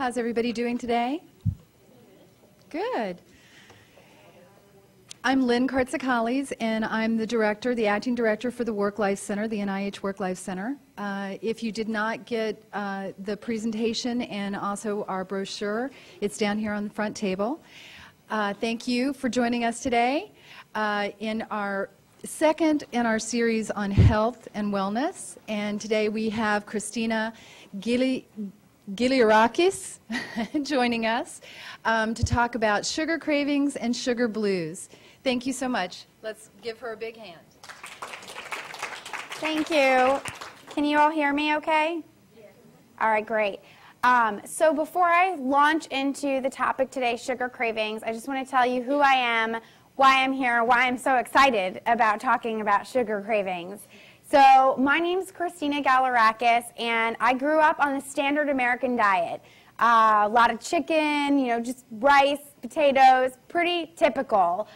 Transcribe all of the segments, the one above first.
How's everybody doing today? Good. I'm Lynn Kartsakalis, and I'm the acting director for the Work-Life Center, the NIH Work-Life Center. If you did not get the presentation and also our brochure, it's down here on the front table. Thank you for joining us today in our second in our series on health and wellness. And today we have Christina Giliarakis joining us to talk about sugar cravings and sugar blues. Thank you so much. Let's give her a big hand. Thank you. Can you all hear me okay? Yes. All right, great. So before I launch into the topic today, sugar cravings, I just want to tell you who I am, why I'm here, why I'm so excited about talking about sugar cravings. So my name's Christina Galiarakis, and I grew up on the standard American diet. A lot of chicken, just rice, potatoes, pretty typical.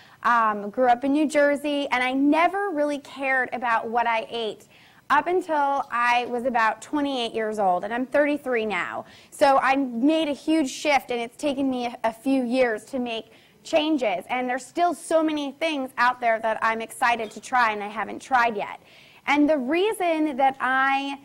Grew up in New Jersey, and I never really cared about what I ate up until I was about 28 years old, and I'm 33 now. So I made a huge shift, and it's taken me a few years to make changes, and there's still so many things out there that I'm excited to try and I haven't tried yet. And the reason that I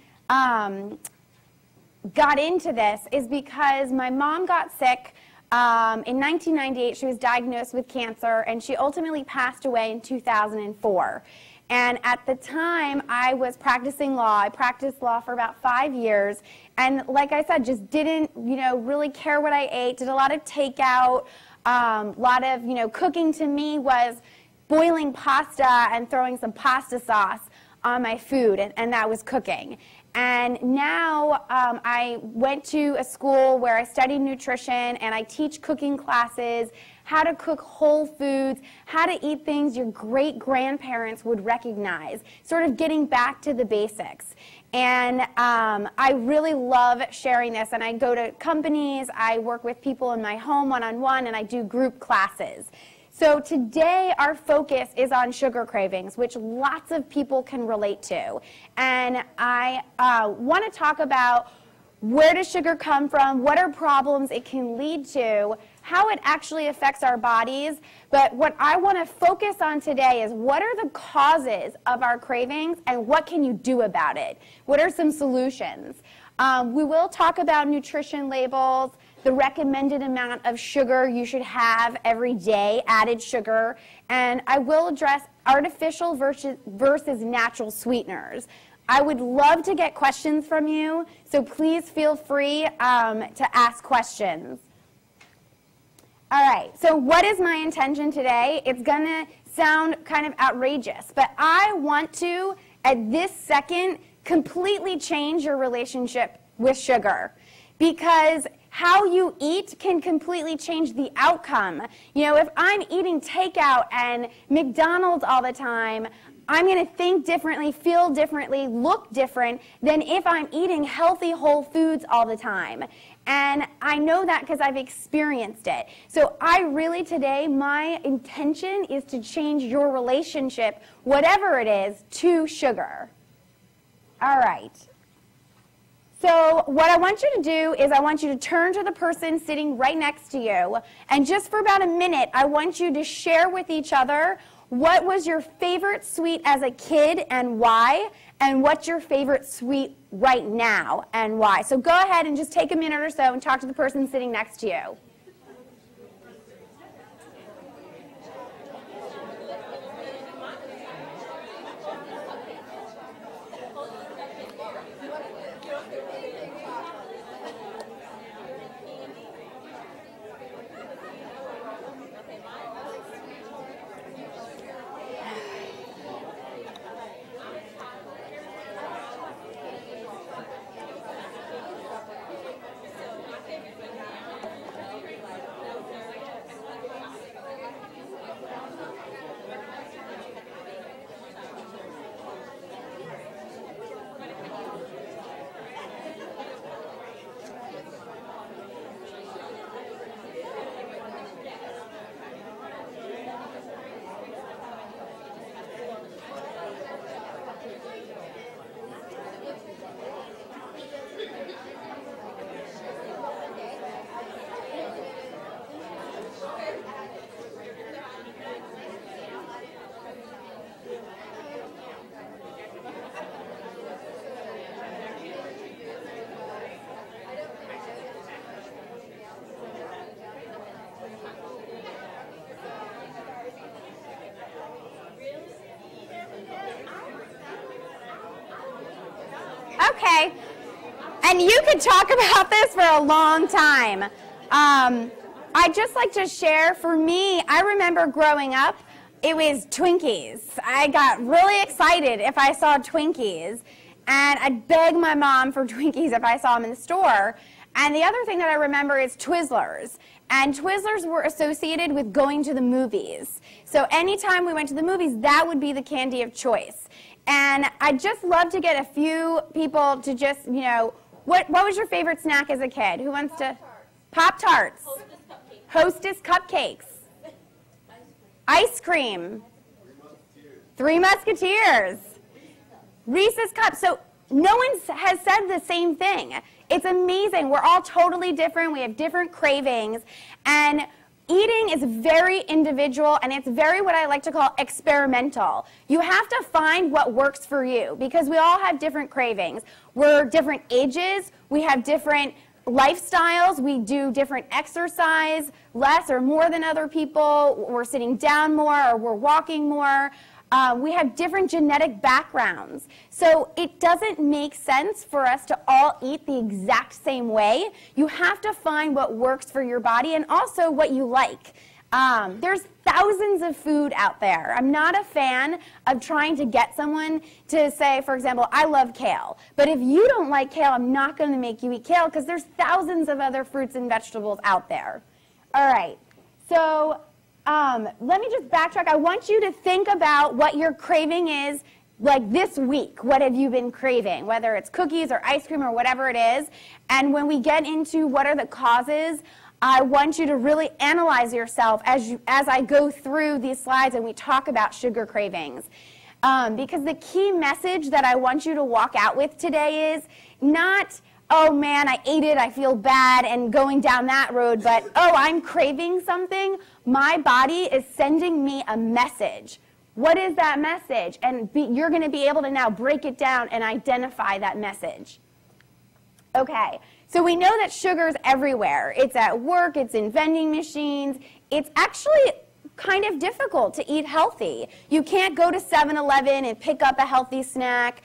got into this is because my mom got sick in 1998. She was diagnosed with cancer, and she ultimately passed away in 2004. And at the time, I was practicing law. I practiced law for about 5 years, and like I said, just didn't, really care what I ate. Did a lot of takeout. A lot of, cooking to me was boiling pasta and throwing some pasta sauce on my food, and that was cooking. And now I went to a school where I studied nutrition, and I teach cooking classes, how to cook whole foods, how to eat things your great-grandparents would recognize, sort of getting back to the basics. And I really love sharing this, and I go to companies, I work with people in my home one-on-one, and I do group classes. So today our focus is on sugar cravings, which lots of people can relate to. And I want to talk about where does sugar come from, what are problems it can lead to, how it actually affects our bodies. But what I want to focus on today is what are the causes of our cravings and what can you do about it? What are some solutions? We will talk about nutrition labels, the recommended amount of sugar you should have every day, added sugar, and I will address artificial versus natural sweeteners. I would love to get questions from you, so please feel free to ask questions. All right, so what is my intention today? It's going to sound kind of outrageous, but I want to, at this second, completely change your relationship with sugar, because how you eat can completely change the outcome. If I'm eating takeout and McDonald's all the time, I'm going to think differently, feel differently, look different than if I'm eating healthy whole foods all the time. And I know that because I've experienced it. So I really today, my intention is to change your relationship, whatever it is, to sugar. All right. So what I want you to do is I want you to turn to the person sitting right next to you, and just for about a minute, I want you to share with each other what was your favorite sweet as a kid and why, and what's your favorite sweet right now and why. So go ahead and just take a minute or so and talk to the person sitting next to you. Okay. And you could talk about this for a long time. I'd just like to share, for me, I remember growing up, it was Twinkies. I got really excited if I saw Twinkies. And I'd beg my mom for Twinkies if I saw them in the store. And the other thing that I remember is Twizzlers. And Twizzlers were associated with going to the movies. So anytime we went to the movies, that would be the candy of choice. And I'd just love to get a few people to just, you know, what was your favorite snack as a kid? Who wants to? Pop-Tarts. Hostess cupcakes. Ice cream. Three Musketeers. Reese's Cups. So no one has said the same thing. It's amazing. We're all totally different. We have different cravings. And eating is very individual, and it's very what I like to call experimental. You have to find what works for you, because we all have different cravings. We're different ages. We have different lifestyles. We do different exercise, less or more than other people. We're sitting down more, or we're walking more. We have different genetic backgrounds. So it doesn't make sense for us to all eat the exact same way. You have to find what works for your body and also what you like. There's thousands of food out there. I'm not a fan of trying to get someone to say, for example, I love kale. But if you don't like kale, I'm not going to make you eat kale, because there's thousands of other fruits and vegetables out there. All right. So let me just backtrack. I want you to think about what your craving is, like this week. What have you been craving, whether it's cookies or ice cream or whatever it is? And when we get into what are the causes, I want you to really analyze yourself as I go through these slides and we talk about sugar cravings. Because the key message that I want you to walk out with today is not, oh man, I ate it, I feel bad, and going down that road, but oh, I'm craving something. My body is sending me a message. What is that message? And you're going to be able to now break it down and identify that message. Okay, so we know that sugar's everywhere. It's at work, it's in vending machines. It's actually kind of difficult to eat healthy. You can't go to 7-Eleven and pick up a healthy snack.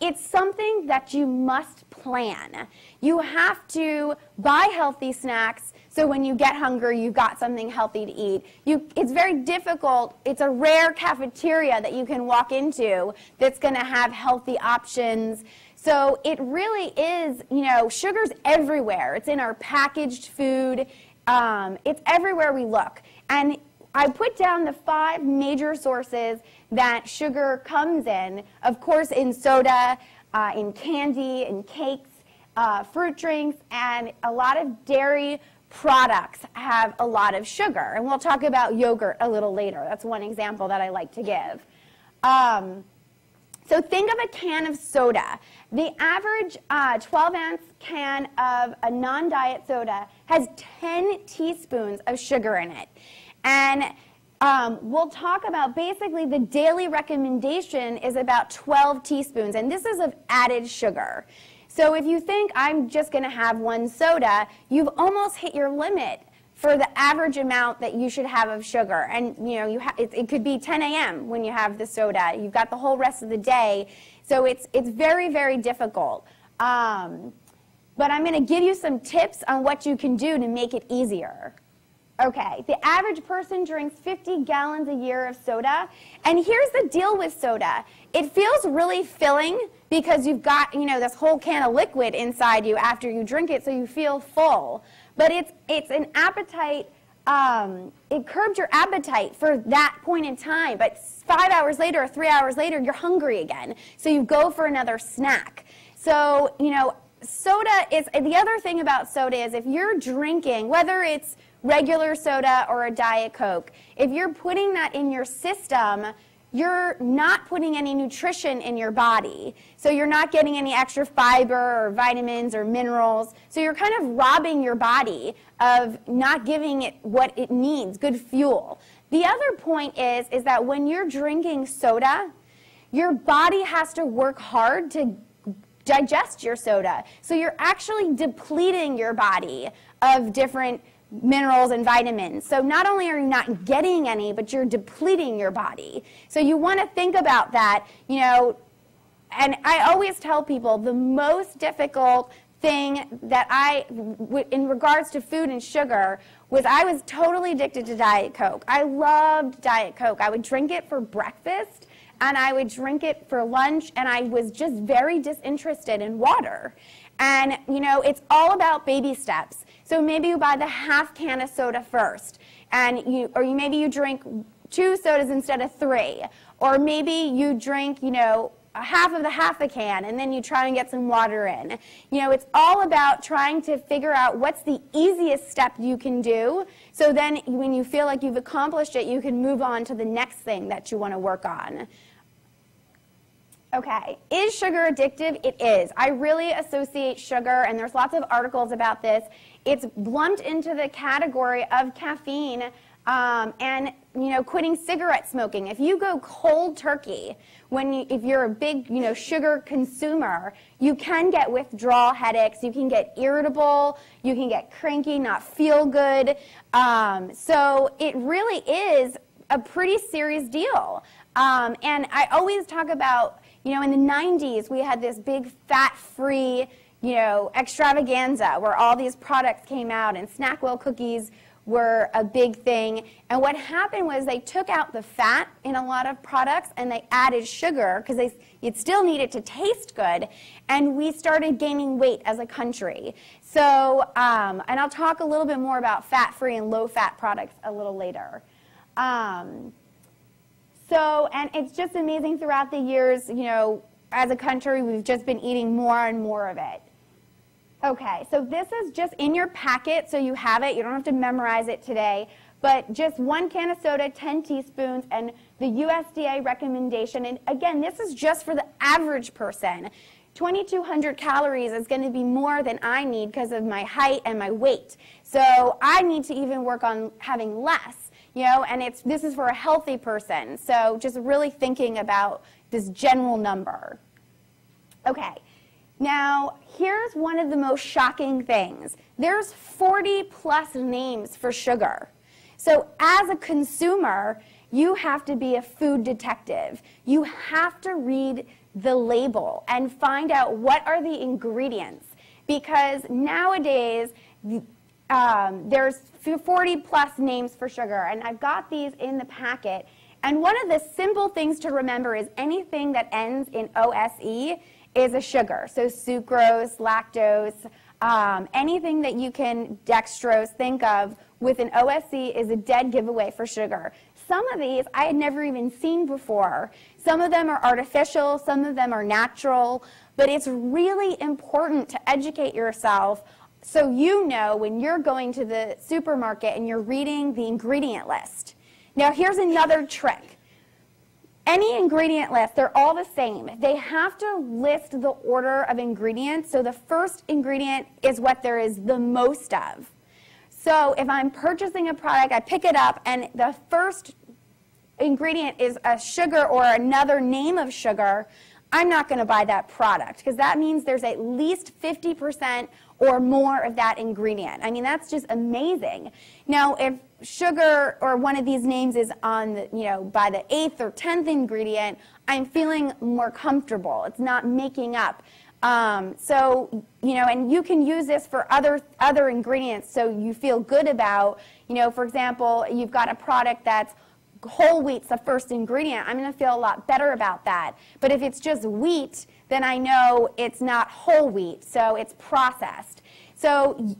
It's something that you must plan. You have to buy healthy snacks so when you get hungry, you've got something healthy to eat. It's very difficult. It's a rare cafeteria that you can walk into that's going to have healthy options. So it really is, you know, sugar's everywhere. It's in our packaged food. It's everywhere we look. And I put down the 5 major sources that sugar comes in. Of course, in soda, in candy, in cakes, fruit drinks, and a lot of dairy products have a lot of sugar. And we'll talk about yogurt a little later. That's one example that I like to give. So think of a can of soda. The average 12-ounce can of a non-diet soda has 10 teaspoons of sugar in it. And we'll talk about basically the daily recommendation is about 12 teaspoons, and this is of added sugar. So if you think I'm just going to have one soda, you've almost hit your limit for the average amount that you should have of sugar. And you know, it could be 10 a.m. when you have the soda. You've got the whole rest of the day. So it's very, very difficult. But I'm going to give you some tips on what you can do to make it easier. Okay, the average person drinks 50 gallons a year of soda. And here's the deal with soda. It feels really filling because you've got, you know, this whole can of liquid inside you after you drink it, so you feel full. But it's an appetite, it curbs your appetite for that point in time. But 5 hours later or 3 hours later, you're hungry again. So you go for another snack. So, you know, soda is, the other thing about soda is if you're drinking, whether it's regular soda or a Diet Coke, if you're putting that in your system, you're not putting any nutrition in your body. So you're not getting any extra fiber or vitamins or minerals. So you're kind of robbing your body of not giving it what it needs, good fuel. The other point is that when you're drinking soda, your body has to work hard to digest your soda. So you're actually depleting your body of different minerals and vitamins. So not only are you not getting any, but you're depleting your body. So you want to think about that. You know, And I always tell people the most difficult thing that in regards to food and sugar, was I was totally addicted to Diet Coke. I loved Diet Coke. I would drink it for breakfast, and I would drink it for lunch, and I was just very disinterested in water. And, you know, it's all about baby steps. So maybe you buy the half can of soda first, and maybe you drink 2 sodas instead of 3. Or maybe you drink, you know, half a can, and then you try and get some water in. You know, it's all about trying to figure out what's the easiest step you can do, so then when you feel like you've accomplished it, you can move on to the next thing that you want to work on. Okay, is sugar addictive? It is. I really associate sugar, and there's lots of articles about this. It's lumped into the category of caffeine and, you know, quitting cigarette smoking. If you go cold turkey, if you're a big, you know, sugar consumer, you can get withdrawal headaches, you can get irritable, you can get cranky, not feel good. So it really is a pretty serious deal. And I always talk about, you know, in the 90s, we had this big fat-free, you know, extravaganza where all these products came out, and Snackwell cookies were a big thing. And what happened was they took out the fat in a lot of products and they added sugar because it still needed to taste good. And we started gaining weight as a country. So, and I'll talk a little bit more about fat-free and low-fat products a little later. And it's just amazing throughout the years, you know, as a country, we've just been eating more and more of it. Okay, so this is just in your packet, so you have it. You don't have to memorize it today. But just 1 can of soda, 10 teaspoons, and the USDA recommendation. And again, this is just for the average person. 2,200 calories is going to be more than I need because of my height and my weight. So I need to even work on having less, you know, and this is for a healthy person. So just really thinking about this general number. Okay. Now, here's one of the most shocking things. There's 40+ names for sugar. So as a consumer, you have to be a food detective. You have to read the label and find out what are the ingredients. Because nowadays, there's 40+ names for sugar. And I've got these in the packet. And one of the simple things to remember is anything that ends in OSE is a sugar. So sucrose, lactose, anything that you can dextrose think of with an OSE is a dead giveaway for sugar. Some of these I had never even seen before. Some of them are artificial, some of them are natural, but it's really important to educate yourself so you know when you're going to the supermarket and you're reading the ingredient list. Now here's another trick. Any ingredient list, they're all the same. They have to list the order of ingredients, so the first ingredient is what there is the most of. So if I'm purchasing a product, I pick it up, and the first ingredient is a sugar or another name of sugar, I'm not going to buy that product because that means there's at least 50% or more of that ingredient. I mean, that's just amazing. Now, if sugar or one of these names is on the, you know, by the 8th or 10th ingredient, I'm feeling more comfortable. It's not making up. So, you know, and you can use this for other ingredients so you feel good about, you know, for example, you've got a product that's whole wheat's the first ingredient, I'm going to feel a lot better about that. But if it's just wheat, then I know it's not whole wheat, so it's processed. So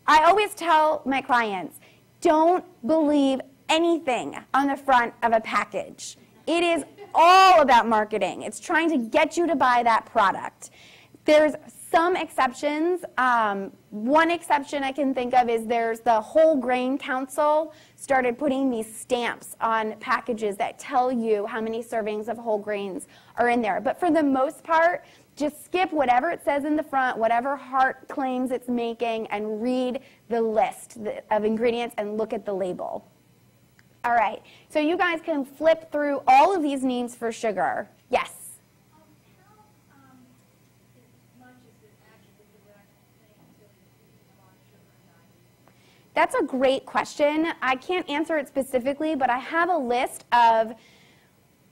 I always tell my clients, don't believe anything on the front of a package. It is all about marketing. It's trying to get you to buy that product. There's some exceptions. One exception I can think of is there's the Whole Grain Council started putting these stamps on packages that tell you how many servings of whole grains are in there. But for the most part, just skip whatever it says in the front, whatever heart claims it's making, and read the list of ingredients and look at the label. All right, so you guys can flip through all of these names for sugar. Yes? That's a great question. I can't answer it specifically, but I have a list of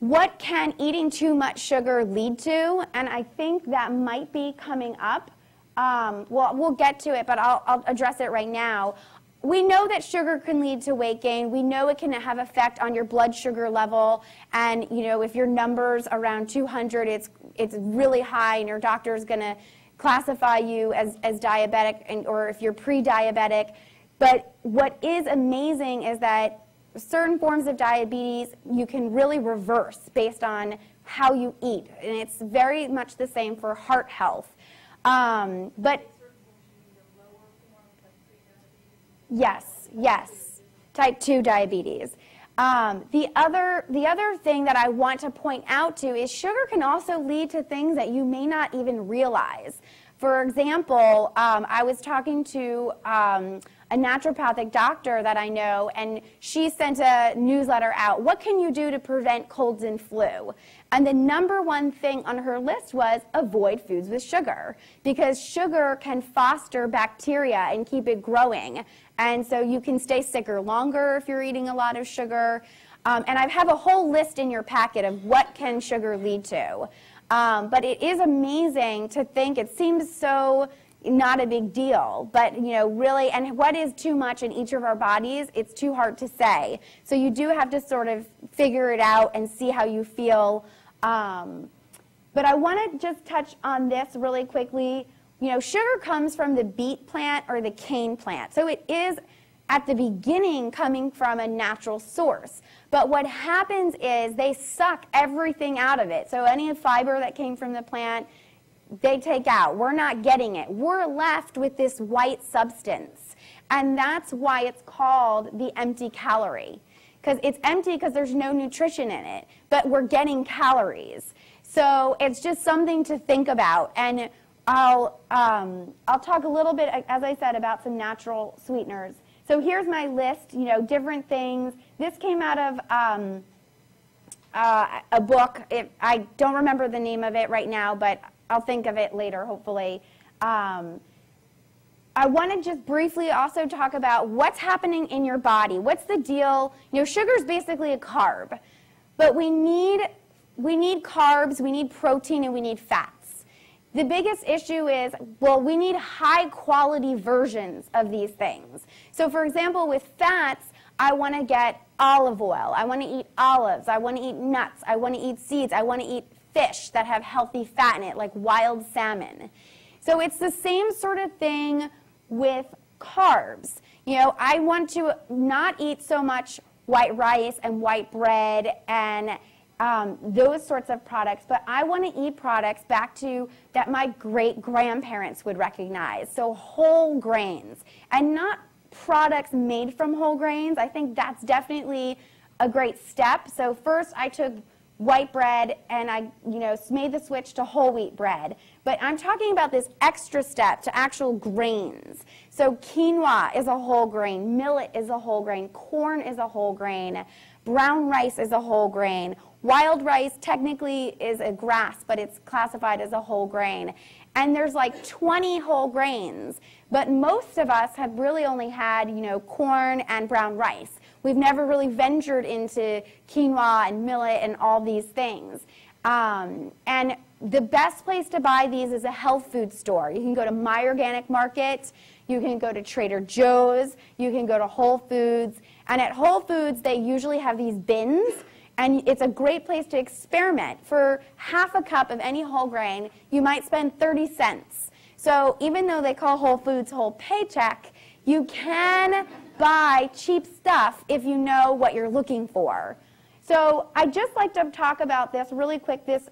what can eating too much sugar lead to? And I think that might be coming up. Well, we'll get to it, but I'll address it right now. We know that sugar can lead to weight gain. We know it can have effect on your blood sugar level. And, you know, if your number's around 200, it's really high, and your doctor is going to classify you as diabetic, or if you're pre-diabetic. But what is amazing is that certain forms of diabetes you can really reverse based on how you eat. And it's very much the same for heart health. But yes, type 2 diabetes. The other thing that I want to point out to is sugar can also lead to things that you may not even realize. For example, I was talking to a naturopathic doctor that I know, and she sent a newsletter out. What can you do to prevent colds and flu? And the #1 thing on her list was avoid foods with sugar, because sugar can foster bacteria and keep it growing. And so you can stay sicker longer if you're eating a lot of sugar. And I have a whole list in your packet of what can sugar lead to. But it is amazing to think, it seems so not a big deal, but you know, really, and what is too much in each of our bodies, it's too hard to say. So you do have to sort of figure it out and see how you feel. But I want to just touch on this really quickly. You know, sugar comes from the beet plant or the cane plant. So it is at the beginning coming from a natural source. But what happens is they suck everything out of it. So any fiber that came from the plant, they take out. We're not getting it. We're left with this white substance. And that's why it's called the empty calorie. Because it's empty because there's no nutrition in it, but we're getting calories. So it's just something to think about. And I'll talk a little bit, as I said, about some natural sweeteners. So here's my list, you know, different things. This came out of a book. I don't remember the name of it right now, but I'll think of it later, hopefully. I want to just briefly also talk about what's happening in your body. What's the deal? You know, sugar is basically a carb, but we need carbs, we need protein, and we need fats. The biggest issue is, well, we need high-quality versions of these things. So, for example, with fats, I want to get olive oil. I want to eat olives. I want to eat nuts. I want to eat seeds. I want to eat fish that have healthy fat in it, like wild salmon. So it's the same sort of thing with carbs. You know, I want to not eat so much white rice and white bread and those sorts of products, but I want to eat products back to that my great-grandparents would recognize. So whole grains, and not products made from whole grains. I think that's definitely a great step. So first I took white bread and I, made the switch to whole wheat bread. But I'm talking about this extra step to actual grains. So quinoa is a whole grain, millet is a whole grain, corn is a whole grain, brown rice is a whole grain. Wild rice technically is a grass, but it's classified as a whole grain. And there's like 20 whole grains, but most of us have really only had, corn and brown rice. We've never really ventured into quinoa and millet and all these things. And the best place to buy these is a health food store. You can go to My Organic Market, you can go to Trader Joe's, you can go to Whole Foods. And at Whole Foods, they usually have these bins. And it's a great place to experiment. For half a cup of any whole grain, you might spend 30 cents. So even though they call Whole Foods whole paycheck, you can buy cheap stuff if you know what you're looking for. So I'd just like to talk about this really quick, this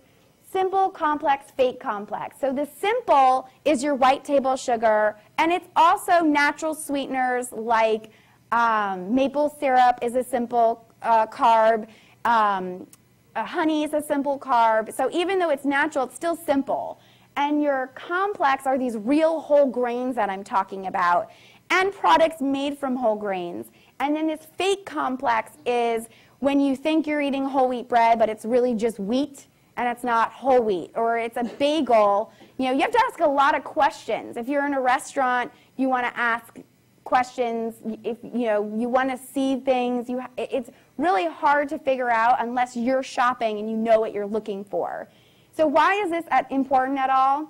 simple, complex, fake complex. So the simple is your white table sugar, and it's also natural sweeteners like maple syrup is a simple carb. Honey is a simple carb. So even though it's natural, it's still simple. And your complex are these real whole grains that I'm talking about, and products made from whole grains. And then this fake complex is when you think you're eating whole wheat bread, but it's really just wheat, and it's not whole wheat. Or it's a bagel. You have to ask a lot of questions. If you're in a restaurant, you want to ask questions. If you want to see things, it's really hard to figure out unless you're shopping and you know what you're looking for. So why is this important at all?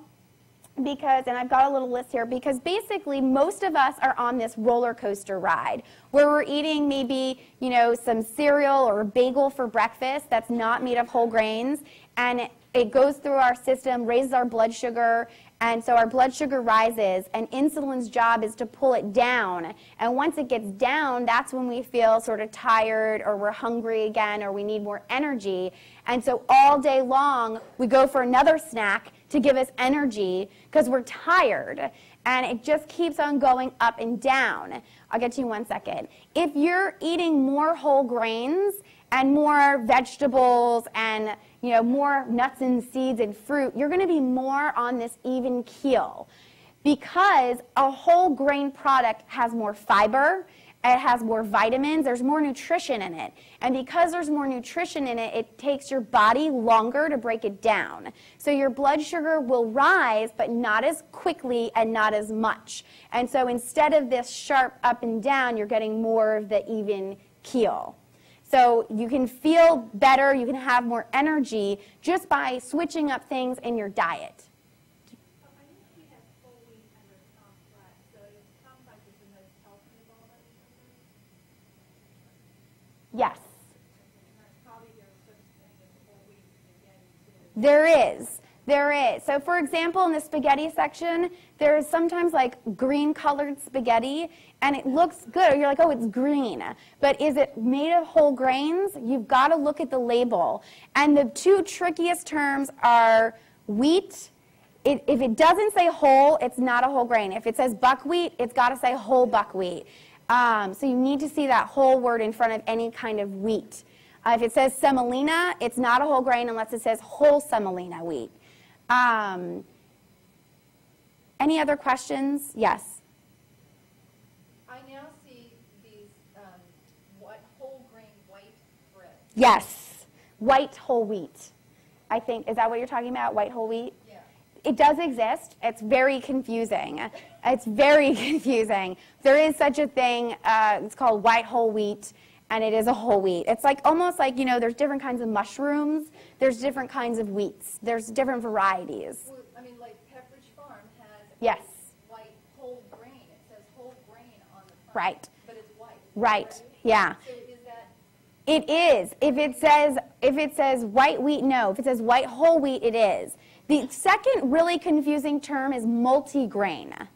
Because, and I've got a little list here, because basically most of us are on this roller coaster ride where we're eating maybe, you know, some cereal or a bagel for breakfast that's not made of whole grains, and it goes through our system, raises our blood sugar, and so our blood sugar rises, and insulin's job is to pull it down. And once it gets down, that's when we feel sort of tired, or we're hungry again, or we need more energy. And so all day long, we go for another snack to give us energy because we're tired. And it just keeps on going up and down. I'll get to you in 1 second. If you're eating more whole grains and more vegetables and, you know, more nuts and seeds and fruit, you're going to be more on this even keel, because a whole grain product has more fiber, it has more vitamins, there's more nutrition in it. And because there's more nutrition in it, it takes your body longer to break it down. So your blood sugar will rise, but not as quickly and not as much. And so instead of this sharp up and down, you're getting more of the even keel. So you can feel better, you can have more energy just by switching up things in your diet. Yes. There is. There is. So for example, in the spaghetti section, there is sometimes like green colored spaghetti, and it looks good. You're like, oh, it's green. But is it made of whole grains? You've got to look at the label. And the two trickiest terms are wheat. If it doesn't say whole, it's not a whole grain. If it says buckwheat, it's got to say whole buckwheat. So you need to see that whole word in front of any kind of wheat. If it says semolina, it's not a whole grain unless it says whole semolina wheat. Any other questions? Yes. I now see these whole grain white bread. Yes, white whole wheat. I think, is that what you're talking about, white whole wheat? Yeah. It does exist. It's very confusing. It's very confusing. There is such a thing. It's called white whole wheat, and it is a whole wheat. It's like almost like, you know, there's different kinds of mushrooms. There's different kinds of wheats. There's different varieties. Well, I mean, like Pepperidge Farm has Yes. white whole grain. It says whole grain on the front. Right. But it's white. Right. Yeah. So is that... It is. If it says white wheat, no. If it says white whole wheat, it is. The second really confusing term is multigrain. Yeah.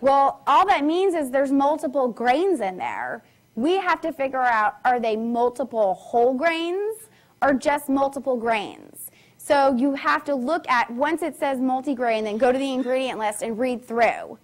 Well, all that means is there's multiple grains in there. We have to figure out, are they multiple whole grains or just multiple grains? So you have to look at, once it says multigrain, then go to the ingredient list and read through.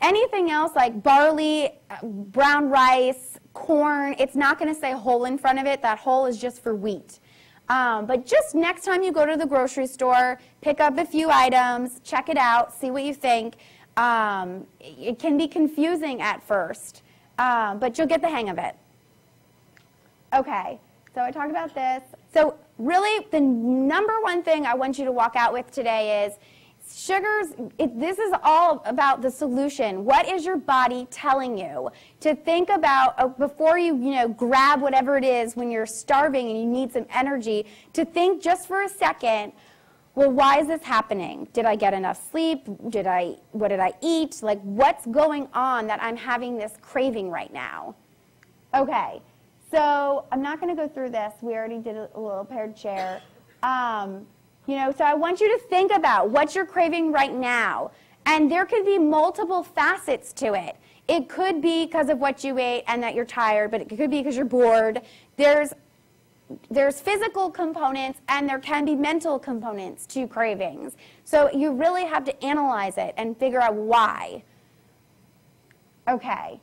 Anything else like barley, brown rice, corn, it's not going to say whole in front of it. That whole is just for wheat. But just next time you go to the grocery store, pick up a few items, check it out, see what you think. It can be confusing at first, but you'll get the hang of it. Okay, so I talked about this. So really, the number one thing I want you to walk out with today is sugars. This is all about the solution. What is your body telling you to think about before you grab whatever it is when you're starving and you need some energy, to think just for a second, well, why is this happening? Did I get enough sleep? What did I eat? Like, what's going on that I'm having this craving right now? Okay. So I'm not going to go through this. We already did a little paired chair. So I want you to think about what you're craving right now. And there could be multiple facets to it. It could be because of what you ate and that you're tired, but it could be because you're bored. There's physical components, and there can be mental components to cravings. So you really have to analyze it and figure out why. Okay.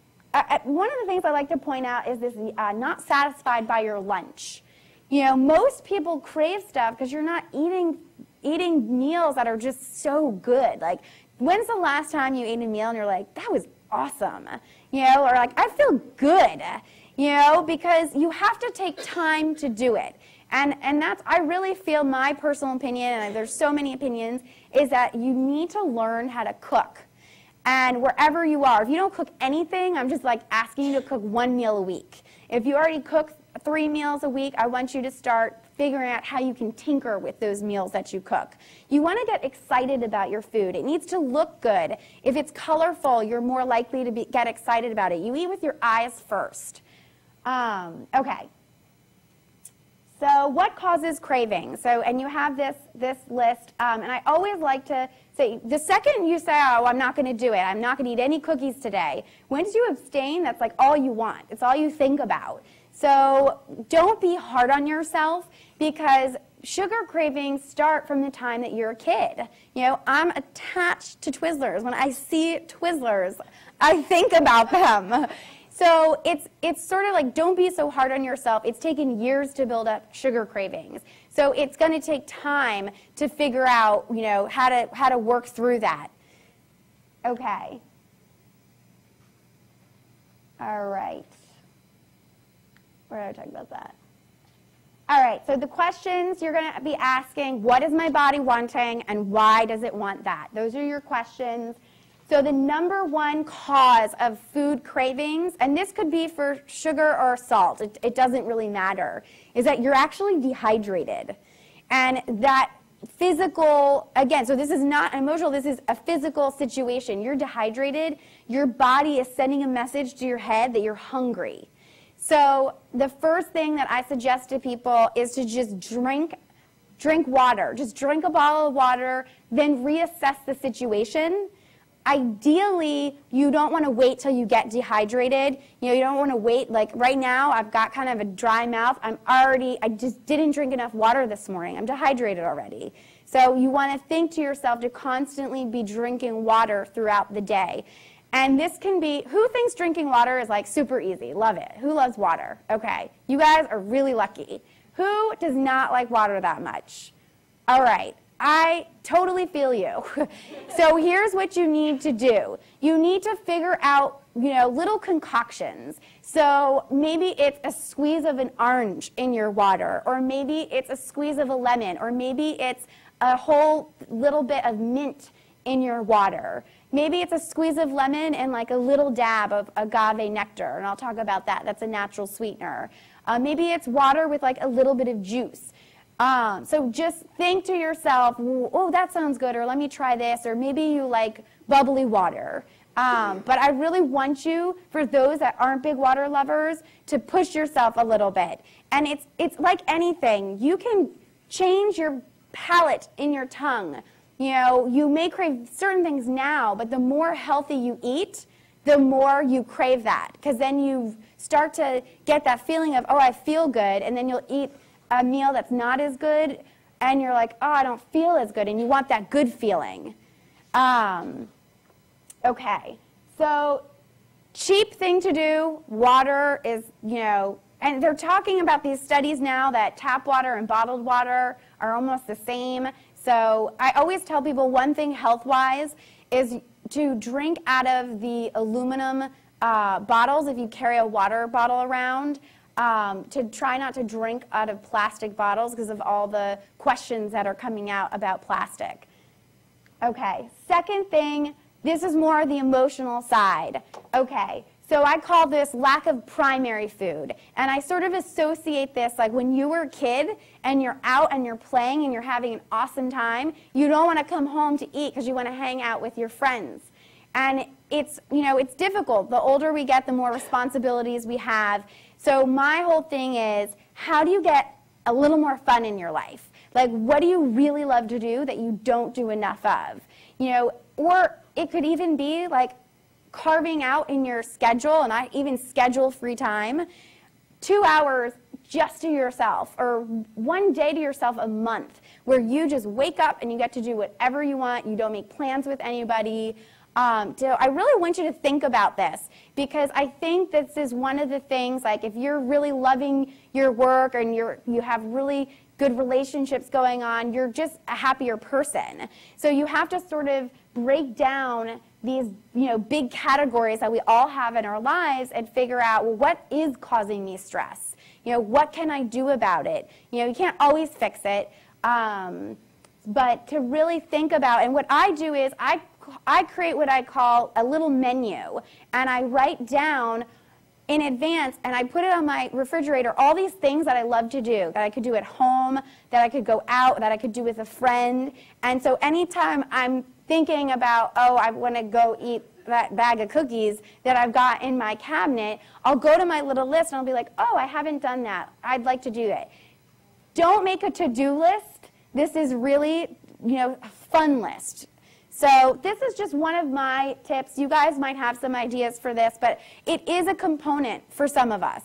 One of the things I like to point out is this not satisfied by your lunch. Most people crave stuff because you're not eating meals that are just so good. Like, when's the last time you ate a meal and you're like, that was awesome? Or like, I feel good. Because you have to take time to do it. And that's, I really feel, my personal opinion, and there's so many opinions, is that you need to learn how to cook. And wherever you are, if you don't cook anything, I'm just like asking you to cook one meal a week. If you already cook 3 meals a week, I want you to start figuring out how you can tinker with those meals that you cook. You want to get excited about your food. It needs to look good. If it's colorful, you're more likely to get excited about it. You eat with your eyes first. Okay. So what causes cravings? So, and you have this list, and I always like to say, the second you say, oh, I'm not going to do it, I'm not going to eat any cookies today, once you abstain, that's like all you want. It's all you think about. So don't be hard on yourself, because sugar cravings start from the time that you're a kid. You know, I'm attached to Twizzlers. When I see Twizzlers, I think about them. So it's sort of like, don't be so hard on yourself. It's taken years to build up sugar cravings. So it's going to take time to figure out, you know, how to work through that. Okay. All right. Where did I talk about that? All right, so the questions you're going to be asking, what is my body wanting and why does it want that? Those are your questions. So the number one cause of food cravings, and this could be for sugar or salt, it doesn't really matter, is that you're actually dehydrated. And that physical, again, so this is not emotional, this is a physical situation. You're dehydrated, your body is sending a message to your head that you're hungry. So the first thing that I suggest to people is to just drink water. Just drink a bottle of water, then reassess the situation. Ideally, you don't want to wait till you get dehydrated. You know, you don't want to wait. Like right now, I've got kind of a dry mouth. I just didn't drink enough water this morning. I'm dehydrated already. So you want to think to yourself to constantly be drinking water throughout the day. And this can be, who thinks drinking water is like super easy? Love it. Who loves water? Okay. You guys are really lucky. Who does not like water that much? All right. I totally feel you. So here's what you need to do. You need to figure out, you know, little concoctions. So maybe it's a squeeze of an orange in your water, or maybe it's a squeeze of a lemon, or maybe it's a whole little bit of mint in your water. Maybe it's a squeeze of lemon and like a little dab of agave nectar, and I'll talk about that. That's a natural sweetener. Maybe it's water with like a little bit of juice. So just think to yourself, oh, that sounds good, or let me try this, or maybe you like bubbly water. But I really want you, for those that aren't big water lovers, to push yourself a little bit. And it's like anything. You can change your palate in your tongue. You know, you may crave certain things now, but the more healthy you eat, the more you crave that. Because then you start to get that feeling of, oh, I feel good, and then you'll eat a meal that's not as good, and you're like, oh, I don't feel as good, and you want that good feeling. Okay, so cheap thing to do, water is, you know, and they're talking about these studies now that tap water and bottled water are almost the same. So I always tell people one thing health-wise is to drink out of the aluminum bottles if you carry a water bottle around. To try not to drink out of plastic bottles because of all the questions that are coming out about plastic. Okay, second thing, this is more the emotional side. Okay, so I call this lack of primary food. And I sort of associate this like when you were a kid and you're out and you're playing and you're having an awesome time, you don't want to come home to eat because you want to hang out with your friends. And it's, you know, it's difficult. The older we get, the more responsibilities we have. So my whole thing is, how do you get a little more fun in your life? Like, what do you really love to do that you don't do enough of? You know, or it could even be like carving out in your schedule, and I even schedule free time, 2 hours just to yourself, or one day to yourself a month, where you just wake up and you get to do whatever you want. You don't make plans with anybody. I really want you to think about this, because I think this is one of the things, like if you're really loving your work and you have really good relationships going on, you're just a happier person. So you have to sort of break down these, you know, big categories that we all have in our lives and figure out, well, what is causing me stress? You know, what can I do about it? You know, you can't always fix it, but to really think about, and what I do is I create what I call a little menu, and I write down in advance, and I put it on my refrigerator, all these things that I love to do, that I could do at home, that I could go out, that I could do with a friend. And so anytime I'm thinking about, oh, I want to go eat that bag of cookies that I've got in my cabinet, I'll go to my little list and I'll be like, oh, I haven't done that. I'd like to do it. Don't make a to-do list. This is really, a fun list. So this is just one of my tips. You guys might have some ideas for this, but it is a component for some of us.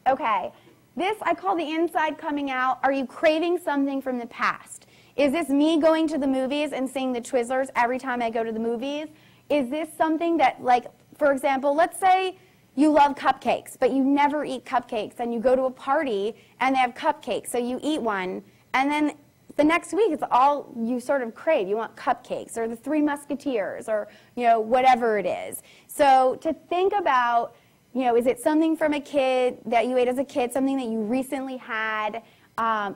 Okay, this I call the inside coming out. Are you craving something from the past? Is this me going to the movies and seeing the Twizzlers every time I go to the movies? Is this something that, like, for example, let's say you love cupcakes, but you never eat cupcakes, and you go to a party and they have cupcakes, so you eat one, and then the next week it's all you sort of crave. You want cupcakes or the Three Musketeers or, whatever it is. So to think about, is it something from a kid that you ate as a kid, something that you recently had,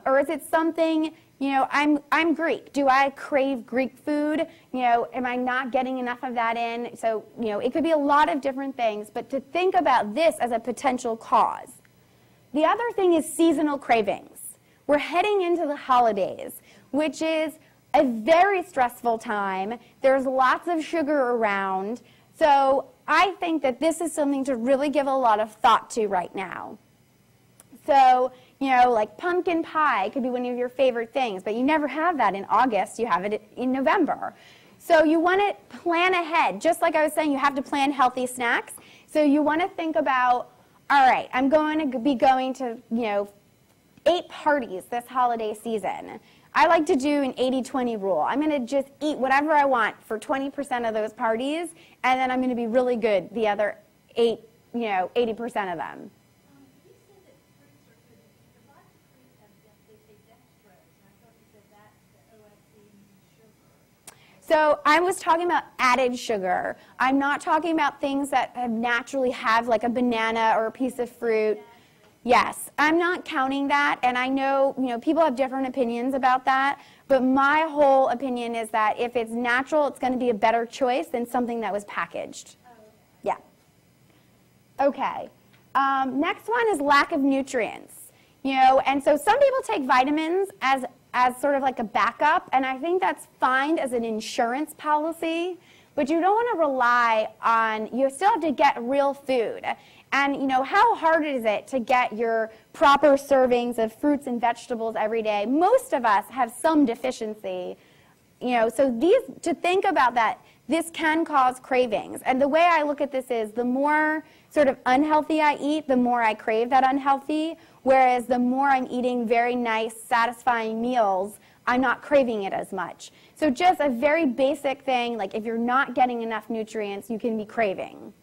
or is it something, I'm Greek. Do I crave Greek food? Am I not getting enough of that in? So, it could be a lot of different things, but to think about this as a potential cause. The other thing is seasonal cravings. We're heading into the holidays, which is a very stressful time. There's lots of sugar around. So I think that this is something to really give a lot of thought to right now. So, like pumpkin pie could be one of your favorite things, but you never have that in August. You have it in November. So you want to plan ahead. Just like I was saying, you have to plan healthy snacks. So you want to think about, all right, I'm going to be going to, 8 parties this holiday season. I like to do an 80-20 rule. I'm going to just eat whatever I want for 20% of those parties, and then I'm going to be really good the other 80% of them. So I was talking about added sugar. I'm not talking about things that naturally have like a banana or a piece of fruit. Yes, I'm not counting that, and I know, people have different opinions about that, but my whole opinion is that if it's natural, it's going to be a better choice than something that was packaged. Yeah. Okay. Next one is lack of nutrients. And so some people take vitamins as sort of like a backup, and I think that's fine as an insurance policy, but you don't want to rely on, you still have to get real food. And, how hard is it to get your proper servings of fruits and vegetables every day? Most of us have some deficiency. So to think about that, this can cause cravings. And the way I look at this is the more sort of unhealthy I eat, the more I crave that unhealthy, whereas the more I'm eating very nice, satisfying meals, I'm not craving it as much. So just a very basic thing, like if you're not getting enough nutrients, you can be craving.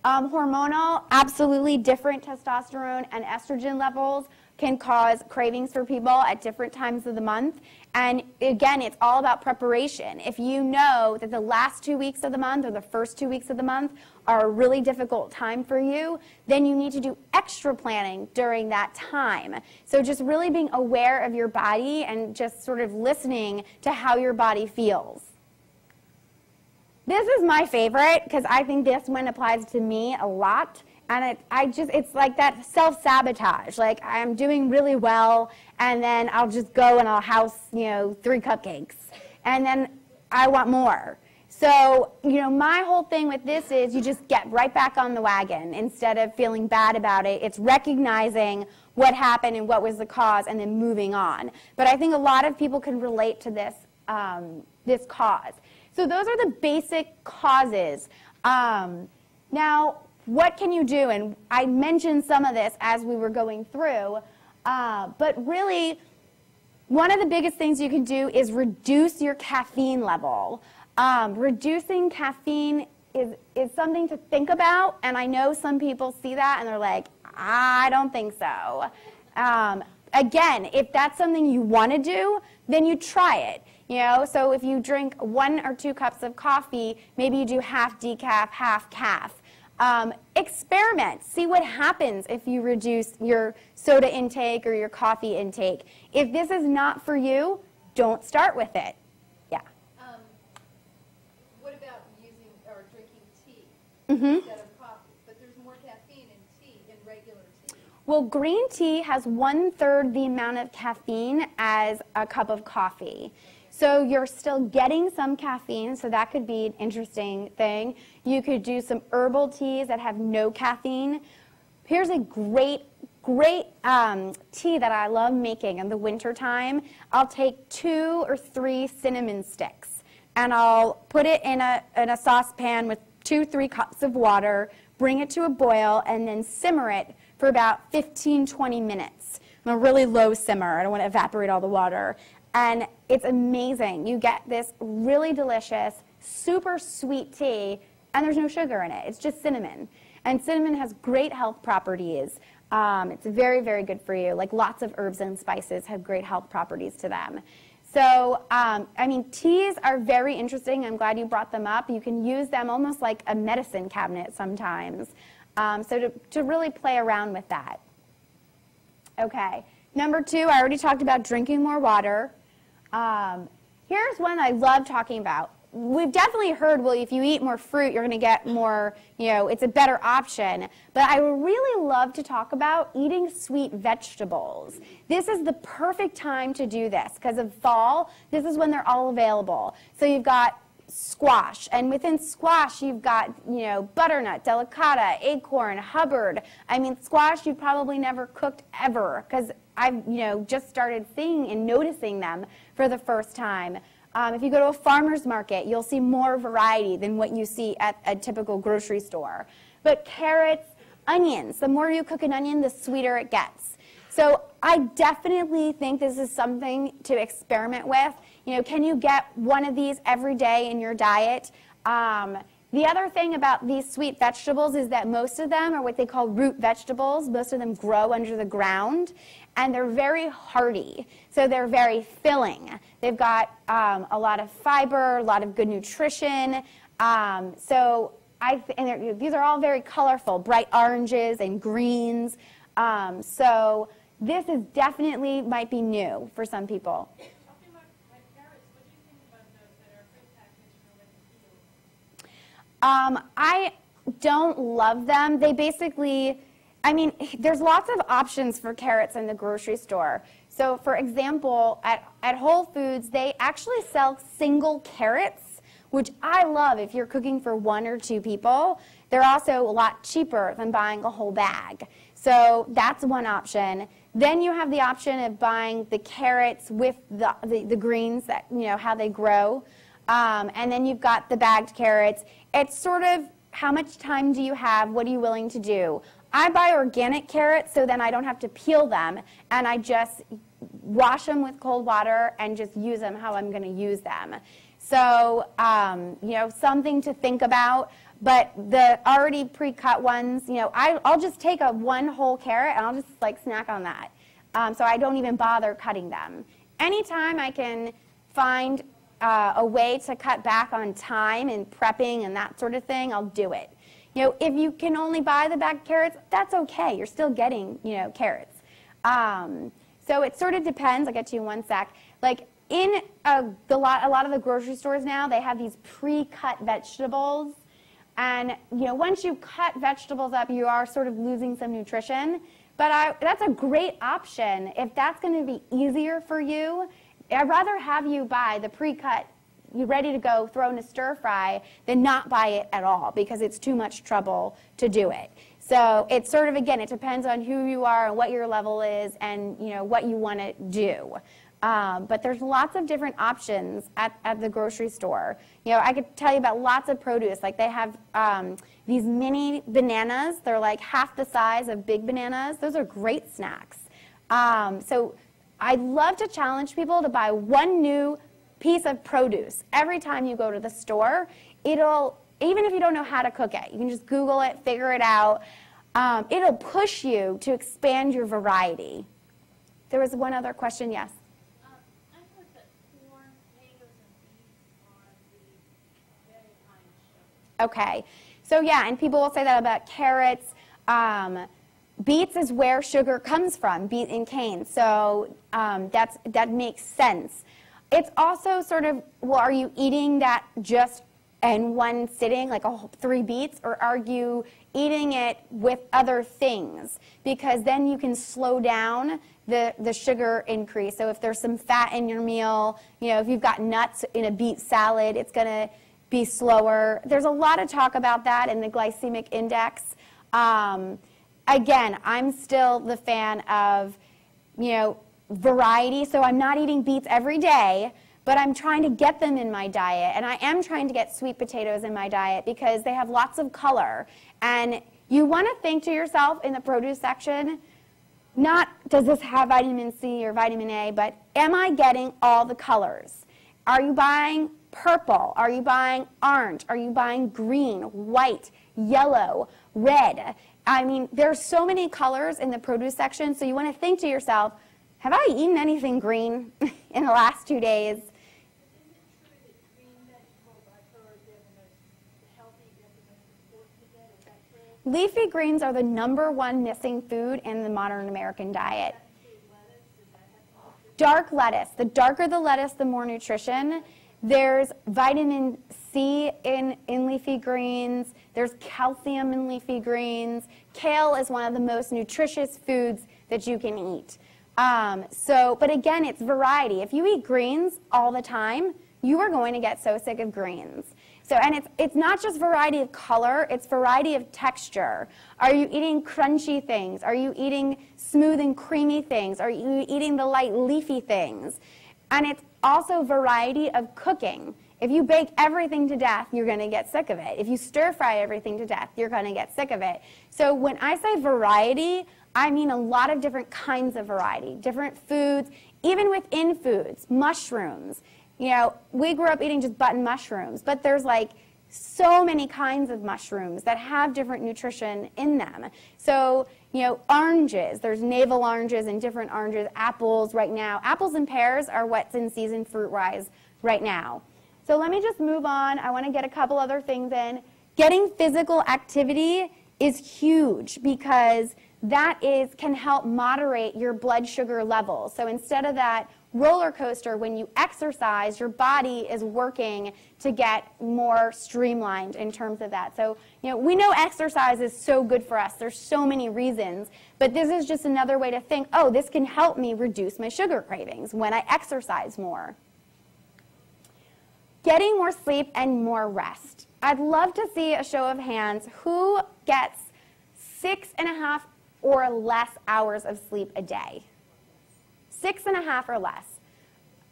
Hormonal, absolutely different testosterone and estrogen levels can cause cravings for people at different times of the month. And again, it's all about preparation. If you know that the last 2 weeks of the month or the first 2 weeks of the month are a really difficult time for you, then you need to do extra planning during that time. So just really being aware of your body and just sort of listening to how your body feels. This is my favorite because I think this one applies to me a lot. And it's like that self-sabotage. Like I'm doing really well, and then I'll just go and I'll house, 3 cupcakes. And then I want more. So, my whole thing with this is you just get right back on the wagon instead of feeling bad about it. It's recognizing what happened and what was the cause and then moving on. But I think a lot of people can relate to this, this cause. So those are the basic causes. Now, what can you do? And I mentioned some of this as we were going through, but really, one of the biggest things you can do is reduce your caffeine level. Reducing caffeine is something to think about, and I know some people see that and they're like, I don't think so. Again, if that's something you want to do, then you try it. So if you drink 1 or 2 cups of coffee, maybe you do half decaf, half calf. Experiment. See what happens if you reduce your soda intake or your coffee intake. If this is not for you, don't start with it. Yeah. What about using or drinking tea Mm-hmm. instead of coffee? Well, green tea has 1/3 the amount of caffeine as a cup of coffee. So you're still getting some caffeine, so that could be an interesting thing. You could do some herbal teas that have no caffeine. Here's a great tea that I love making in the wintertime. I'll take 2 or 3 cinnamon sticks, and I'll put it in a saucepan with 2-3 cups of water, bring it to a boil, and then simmer it for about 15-20 minutes on a really low simmer. I don't want to evaporate all the water. And it's amazing. You get this really delicious, super sweet tea, and there's no sugar in it. It's just cinnamon. And cinnamon has great health properties. It's very, very good for you. Like lots of herbs and spices have great health properties to them. So, I mean, teas are very interesting. I'm glad you brought them up. You can use them almost like a medicine cabinet sometimes. So to really play around with that. Okay. Number 2, I already talked about drinking more water. Here's one I love talking about. We've definitely heard, well, if you eat more fruit, you're going to get more, it's a better option. But I would really love to talk about eating sweet vegetables. This is the perfect time to do this because of fall. This is when they're all available. So you've got squash, and within squash you've got, butternut, delicata, acorn, Hubbard. I mean, squash you probably never cooked ever because I've, just started seeing and noticing them for the first time. If you go to a farmer's market, you'll see more variety than what you see at a typical grocery store. But carrots, onions, the more you cook an onion, the sweeter it gets. So I definitely think this is something to experiment with. Can you get one of these every day in your diet? The other thing about these sweet vegetables is that most of them are what they call root vegetables. Most of them grow under the ground, and they're very hearty. So they're very filling. They've got a lot of fiber, a lot of good nutrition. These are all very colorful, bright oranges and greens. So this is definitely might be new for some people. I don't love them. They basically, there's lots of options for carrots in the grocery store. So, for example, at Whole Foods, they actually sell single carrots, which I love if you're cooking for 1 or 2 people. They're also a lot cheaper than buying a whole bag. So that's one option. Then you have the option of buying the carrots with the greens that, how they grow. And then you've got the bagged carrots. It's sort of how much time do you have? What are you willing to do? I buy organic carrots so then I don't have to peel them, and I just wash them with cold water and just use them how I'm going to use them. So, something to think about. But the already pre-cut ones, I'll just take one whole carrot and I'll just snack on that. So I don't even bother cutting them. Anytime I can find a way to cut back on time and prepping and that sort of thing, I'll do it. If you can only buy the bagged carrots, that's okay. You're still getting, carrots. So it sort of depends. I'll get to you in one sec. In a lot of the grocery stores now, they have these pre-cut vegetables. And, once you cut vegetables up, you are sort of losing some nutrition. But that's a great option. If that's going to be easier for you, I'd rather have you buy the pre-cut, you ready to go, throw in a stir fry, than not buy it at all because it's too much trouble to do it. So it's sort of, again, it depends on who you are and what your level is and, what you want to do. But there's lots of different options at the grocery store. I could tell you about lots of produce. They have these mini bananas. They're like half the size of big bananas. Those are great snacks. So I'd love to challenge people to buy one new piece of produce every time you go to the store. Even if you don't know how to cook it, you can just Google it, figure it out. It'll push you to expand your variety. There was one other question, yes? Okay, so yeah, and people will say that about carrots. Beets is where sugar comes from, beet and cane, so that makes sense. It's also sort of, well, are you eating that just in one sitting, like 3 beets, or are you eating it with other things? Because then you can slow down the sugar increase. So if there's some fat in your meal, if you've got nuts in a beet salad, it's going to be slower. There's a lot of talk about that in the glycemic index. Again, I'm still the fan of, variety. So I'm not eating beets every day, but I'm trying to get them in my diet. And I am trying to get sweet potatoes in my diet because they have lots of color. And you want to think to yourself in the produce section, not does this have vitamin C or vitamin A, but am I getting all the colors? Are you buying purple? Are you buying orange? Are you buying green, white, yellow, red? I mean, there's so many colors in the produce section, so you want to think to yourself, have I eaten anything green in the last 2 days? Leafy greens are the #1 missing food in the modern American diet. Dark lettuce. The darker the lettuce, the more nutrition. There's vitamin C in leafy greens. There's calcium in leafy greens. Kale is one of the most nutritious foods that you can eat. But again, it's variety. If you eat greens all the time, you are going to get so sick of greens. So, and it's not just variety of color, it's variety of texture. Are you eating crunchy things? Are you eating smooth and creamy things? Are you eating the light leafy things? And it's also variety of cooking. If you bake everything to death, you're going to get sick of it. If you stir fry everything to death, you're going to get sick of it. So when I say variety, I mean a lot of different kinds of variety, different foods, even within foods, mushrooms. We grew up eating just button mushrooms, but there's like so many kinds of mushrooms that have different nutrition in them. So, oranges, there's navel oranges and different oranges, apples right now. Apples and pears are what's in season fruit-wise right now. So let me just move on. I want to get a couple other things in. Getting physical activity is huge because that can help moderate your blood sugar levels. So instead of that roller coaster, when you exercise, your body is working to get more streamlined in terms of that. So, we know exercise is so good for us. There's so many reasons, but this is just another way to think, oh, this can help me reduce my sugar cravings when I exercise more. Getting more sleep and more rest. I'd love to see a show of hands who gets 6.5 or less hours of sleep a day. 6.5 or less.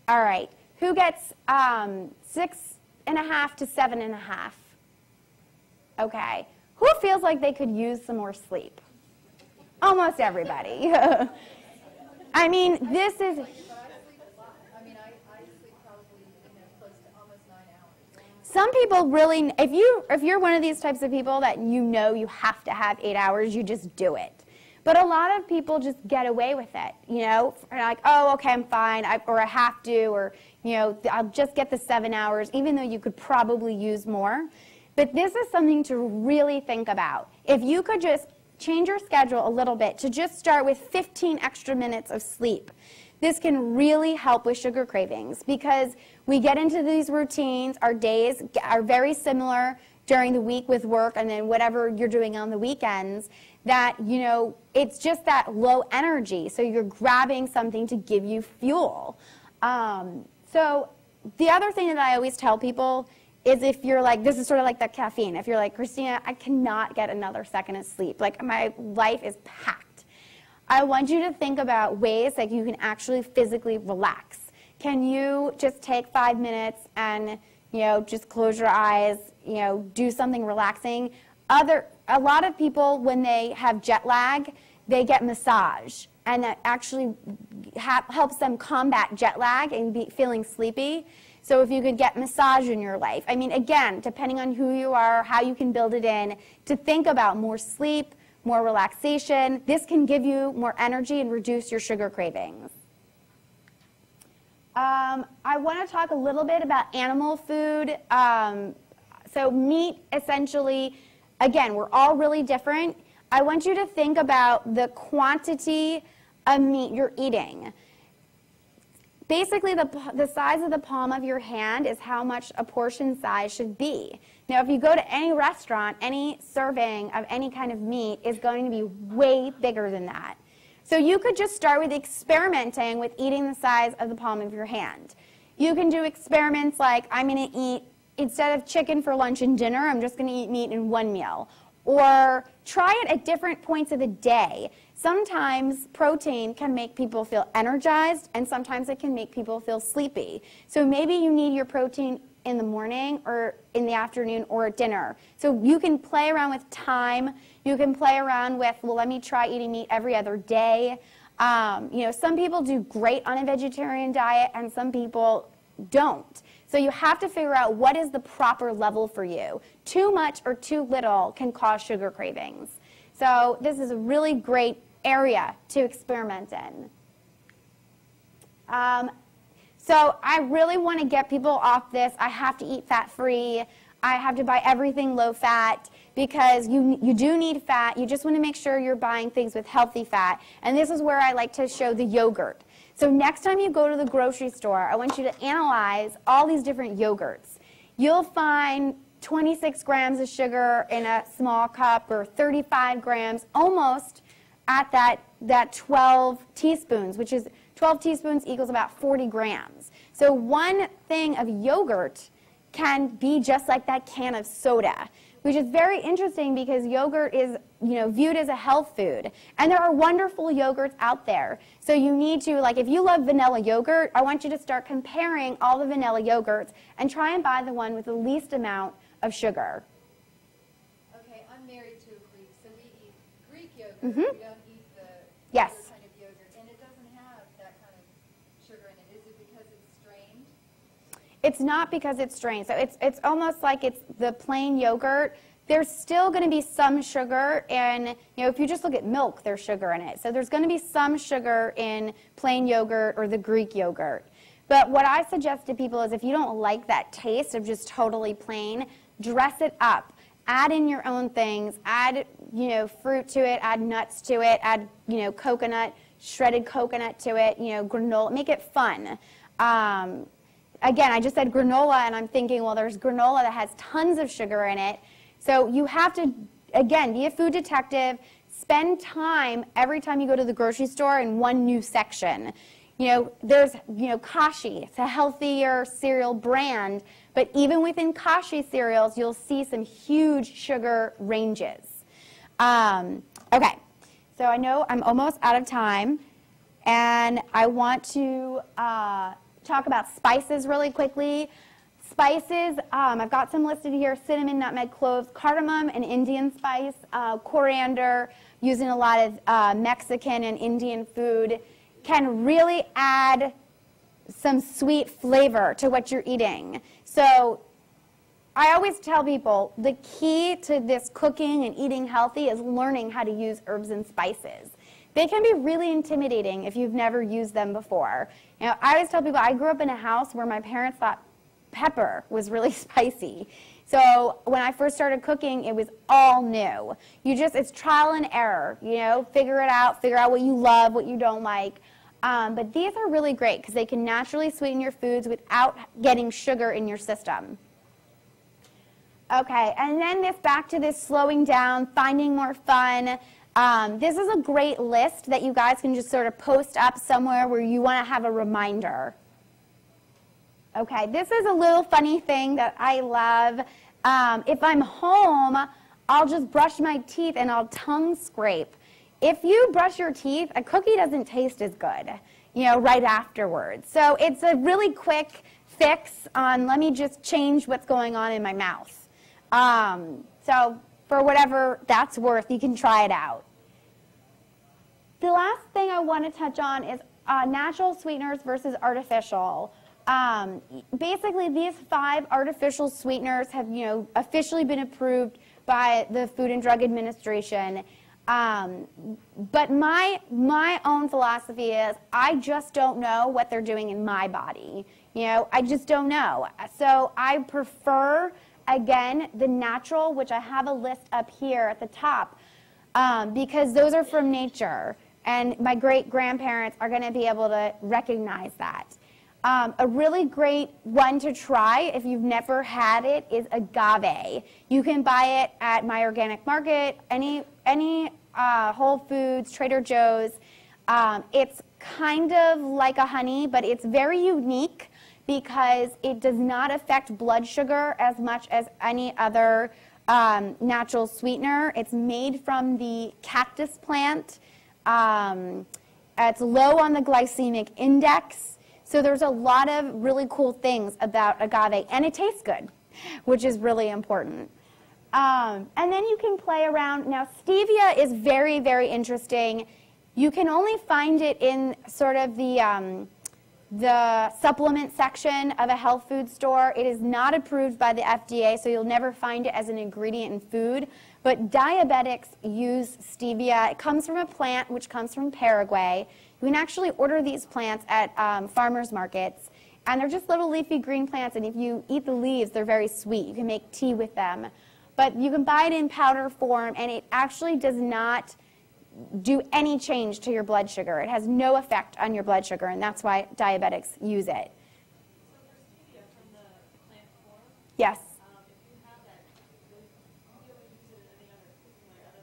All right. Who gets 6.5 to 7.5? Okay. Who feels like they could use some more sleep? Almost everybody. I mean, this is... I sleep probably close to almost 9 hours. Some people really, if you're one of these types of people that you have to have 8 hours, you just do it. But a lot of people just get away with it, and like, oh, okay, I'm fine, or I have to, or, I'll just get the 7 hours, even though you could probably use more. But this is something to really think about. If you could just change your schedule a little bit to just start with 15 extra minutes of sleep, this can really help with sugar cravings because we get into these routines, our days are very similar during the week with work and then whatever you're doing on the weekends, that, it's just that low energy. So you're grabbing something to give you fuel. So the other thing that I always tell people is if you're like, this is sort of like the caffeine. If you're like, Christina, I cannot get another second of sleep. Like my life is packed. I want you to think about ways that you can actually physically relax. Can you just take 5 minutes and, just close your eyes, do something relaxing? A lot of people, when they have jet lag, they get massage, and that actually helps them combat jet lag and feeling sleepy. So if you could get massage in your life, I mean, again, depending on who you are, how you can build it in, to think about more sleep, more relaxation, this can give you more energy and reduce your sugar cravings. I want to talk a little bit about animal food. So meat, essentially, again, we're all really different. I want you to think about the quantity of meat you're eating. Basically, the size of the palm of your hand is how much a portion size should be. Now, if you go to any restaurant, any serving of any kind of meat is going to be way bigger than that. So you could just start with experimenting with eating the size of the palm of your hand. You can do experiments like, I'm going to eat, instead of chicken for lunch and dinner, I'm just going to eat meat in one meal. Or try it at different points of the day. Sometimes protein can make people feel energized, and sometimes it can make people feel sleepy. So maybe you need your protein in the morning or in the afternoon or at dinner. So you can play around with time. You can play around with, well, let me try eating meat every other day. You know, some people do great on a vegetarian diet, and some people don't. So you have to figure out what is the proper level for you. Too much or too little can cause sugar cravings. So this is a really great area to experiment in. So I really want to get people off this. I have to eat fat-free. I have to buy everything low-fat because you do need fat. You just want to make sure you're buying things with healthy fat. And this is where I like to show the yogurt. So next time you go to the grocery store, I want you to analyze all these different yogurts. You'll find 26 grams of sugar in a small cup or 35 grams, almost at that 12 teaspoons, which is 12 teaspoons equals about 40 grams. So one thing of yogurt can be just like that can of soda, which is very interesting because yogurt is, you know, viewed as a health food. And there are wonderful yogurts out there. So you need to, like, if you love vanilla yogurt, I want you to start comparing all the vanilla yogurts and try and buy the one with the least amount of sugar. Okay, I'm married to a Greek, so we eat Greek yogurt. Mm-hmm. We don't eat the Yes. other kind of yogurt, and it doesn't have that kind of sugar in it. Is it because it's strained? It's not because it's strained. So it's almost like it's the plain yogurt. There's still going to be some sugar, and you know, if you just look at milk, there's sugar in it. So there's going to be some sugar in plain yogurt or the Greek yogurt. But what I suggest to people is if you don't like that taste of just totally plain, dress it up. Add in your own things. Add, you know, fruit to it. Add nuts to it. Add, you know, coconut, shredded coconut to it. You know, granola. Make it fun. Again, I just said granola, and I'm thinking, well, there's granola that has tons of sugar in it. So you have to, again, be a food detective. Spend time every time you go to the grocery store in one new section. You know, there's, you know, Kashi. It's a healthier cereal brand. But even within Kashi cereals, you'll see some huge sugar ranges. Okay, so I know I'm almost out of time. And I want to talk about spices really quickly. Spices, I've got some listed here: cinnamon, nutmeg, cloves, cardamom, and Indian spice, coriander, using a lot of Mexican and Indian food, can really add some sweet flavor to what you're eating. So I always tell people the key to this cooking and eating healthy is learning how to use herbs and spices. They can be really intimidating if you've never used them before. You know, I always tell people I grew up in a house where my parents thought pepper was really spicy. So when I first started cooking, it was all new. It's trial and error, you know, figure out what you love, what you don't like. But these are really great because they can naturally sweeten your foods without getting sugar in your system. Okay, and then back to this slowing down, finding more fun. This is a great list that you guys can just sort of post up somewhere where you want to have a reminder. Okay, this is a little funny thing that I love. If I'm home, I'll just brush my teeth and I'll tongue scrape. If you brush your teeth, a cookie doesn't taste as good, you know, right afterwards. So it's a really quick fix on, let me just change what's going on in my mouth. So for whatever that's worth, you can try it out. The last thing I want to touch on is natural sweeteners versus artificial. Basically, these 5 artificial sweeteners have, you know, officially been approved by the Food and Drug Administration. But my own philosophy is I just don't know what they're doing in my body. You know, I just don't know. So I prefer, again, the natural, which I have a list up here at the top, because those are from nature. And my great-grandparents are going to be able to recognize that. A really great one to try if you've never had it is agave. You can buy it at My Organic Market, any Whole Foods, Trader Joe's. It's kind of like a honey, but it's very unique because it does not affect blood sugar as much as any other natural sweetener. It's made from the cactus plant. It's low on the glycemic index. So there's a lot of really cool things about agave, and it tastes good, which is really important. And then you can play around. Now, stevia is very, very interesting. You can only find it in sort of the supplement section of a health food store. It is not approved by the FDA, so you'll never find it as an ingredient in food. But diabetics use stevia. It comes from a plant which comes from Paraguay. You can actually order these plants at farmers markets, and they're just little leafy green plants, and if you eat the leaves, they're very sweet. You can make tea with them. But you can buy it in powder form, and it actually does not do any change to your blood sugar. It has no effect on your blood sugar, and that's why diabetics use it. So for stevia from the plant form, Yes. if you have that, would you be able to use it in any other cooking way other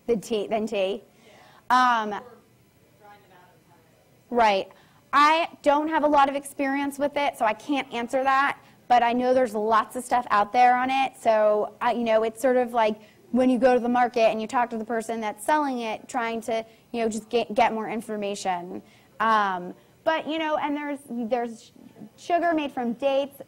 Than tea. or grind it out and have it? Right. I don't have a lot of experience with it, so I can't answer that, but I know there's lots of stuff out there on it. So, it's sort of like when you go to the market and you talk to the person that's selling it, trying to, just get more information. But, and there's sugar made from dates.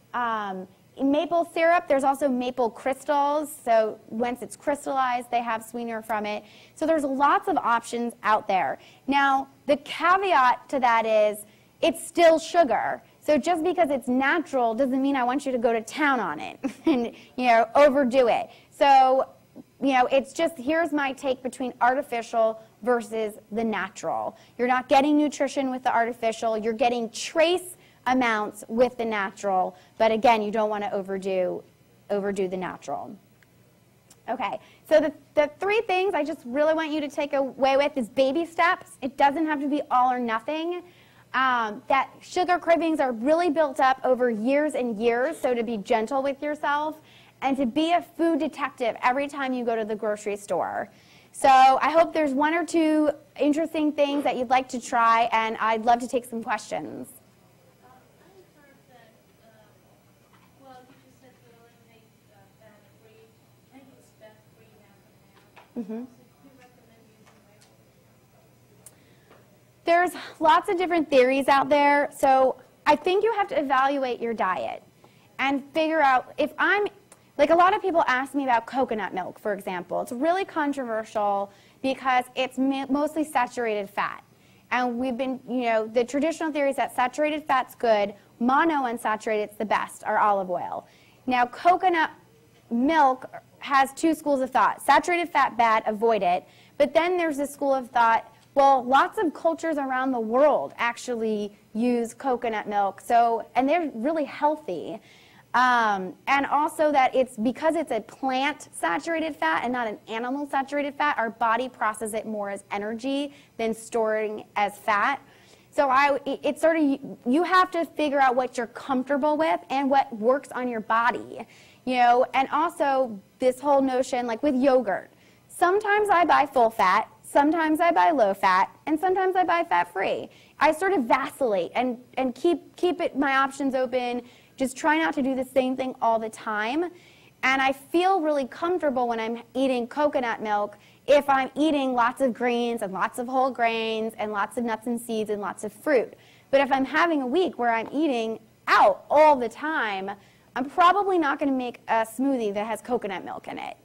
Maple syrup, there's also maple crystals. So once it's crystallized, they have sweetener from it. So there's lots of options out there. Now, the caveat to that is it's still sugar. So just because it's natural doesn't mean I want you to go to town on it and, overdo it. So, it's just, here's my take between artificial versus the natural. You're not getting nutrition with the artificial. You're getting trace amounts with the natural, but again, you don't want to overdo the natural. Okay, so the three things I just really want you to take away with is baby steps. It doesn't have to be all or nothing. That sugar cravings are really built up over years and years, so to be gentle with yourself and to be a food detective every time you go to the grocery store. So I hope there's one or two interesting things that you'd like to try, and I'd love to take some questions. Mm-hmm. There's lots of different theories out there, so I think you have to evaluate your diet and figure out if like a lot of people ask me about coconut milk, for example. It's really controversial because it's mostly saturated fat. And we've been, the traditional theory is that saturated fat's good, monounsaturated's the best, or olive oil. Now, coconut milk has two schools of thought. Saturated fat, bad, avoid it. But then there's this school of thought, well, lots of cultures around the world actually use coconut milk, and they're really healthy. And also that it's because it's a plant-saturated fat and not an animal-saturated fat, our body processes it more as energy than storing as fat. So it's sort of, you have to figure out what you're comfortable with and what works on your body. And also this whole notion, like with yogurt, sometimes I buy full fat, sometimes I buy low fat, and sometimes I buy fat free. I sort of vacillate and keep my options open, just try not to do the same thing all the time. And I feel really comfortable when I'm eating coconut milk if I'm eating lots of greens and lots of whole grains and lots of nuts and seeds and lots of fruit. But if I'm having a week where I'm eating out all the time, I'm probably not going to make a smoothie that has coconut milk in it.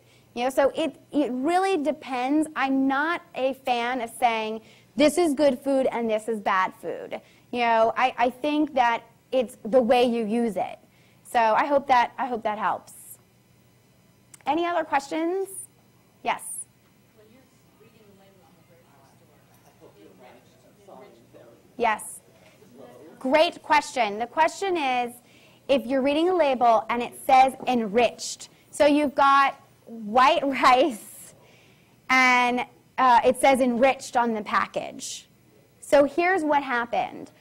So it really depends. I'm not a fan of saying this is good food and this is bad food. I think that it's the way you use it. So I hope that helps. Any other questions? Yes. When you're reading the label on the grocery store, Yes. Great question. The question is, if you're reading a label and it says enriched, so you've got white rice and it says enriched on the package. So here's what happened.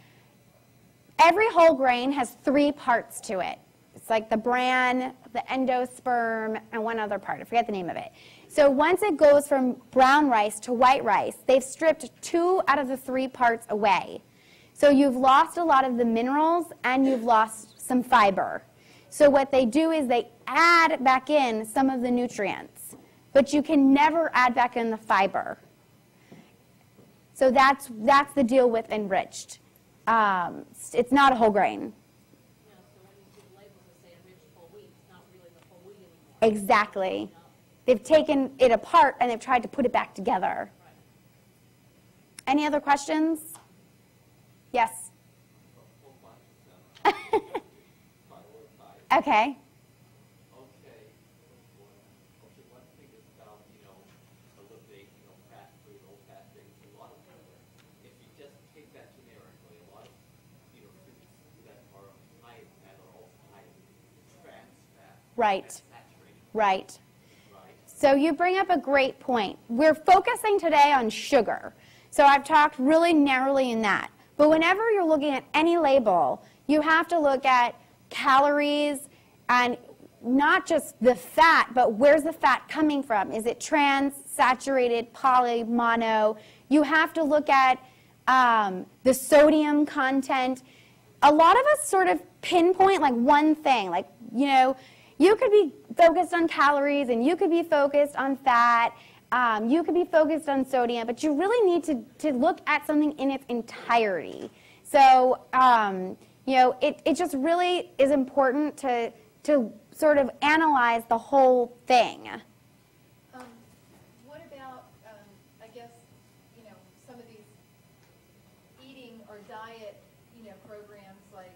Every whole grain has 3 parts to it. It's like the bran, the endosperm, and one other part. I forget the name of it. So once it goes from brown rice to white rice, they've stripped 2 out of the 3 parts away. So you've lost a lot of the minerals and you've lost some fiber. So what they do is they add back in some of the nutrients, but you can never add back in the fiber. So that's the deal with enriched. It's not a whole grain. You know, so when you see the labels that say enriched whole wheat, it's not really the whole wheat anymore. Exactly. You know? They've taken it apart and they've tried to put it back together. Right. Any other questions? Yes. Okay. Okay, one thing is about, eliminate, fat-free, low-fat things. A lot of, if you just take that generically, a lot of, foods that are high in fat are also high in trans fat. Right. Saturated. Right. Right. So you bring up a great point. We're focusing today on sugar. So I've talked really narrowly in that. But whenever you're looking at any label, you have to look at calories and not just the fat, but where's the fat coming from? Is it trans, saturated, poly, mono? You have to look at the sodium content. A lot of us sort of pinpoint like one thing. Like, you could be focused on calories and you could be focused on fat. You could be focused on sodium, but you really need to look at something in its entirety. So, it just really is important to sort of analyze the whole thing. What about, I guess, some of these eating or diet, programs like,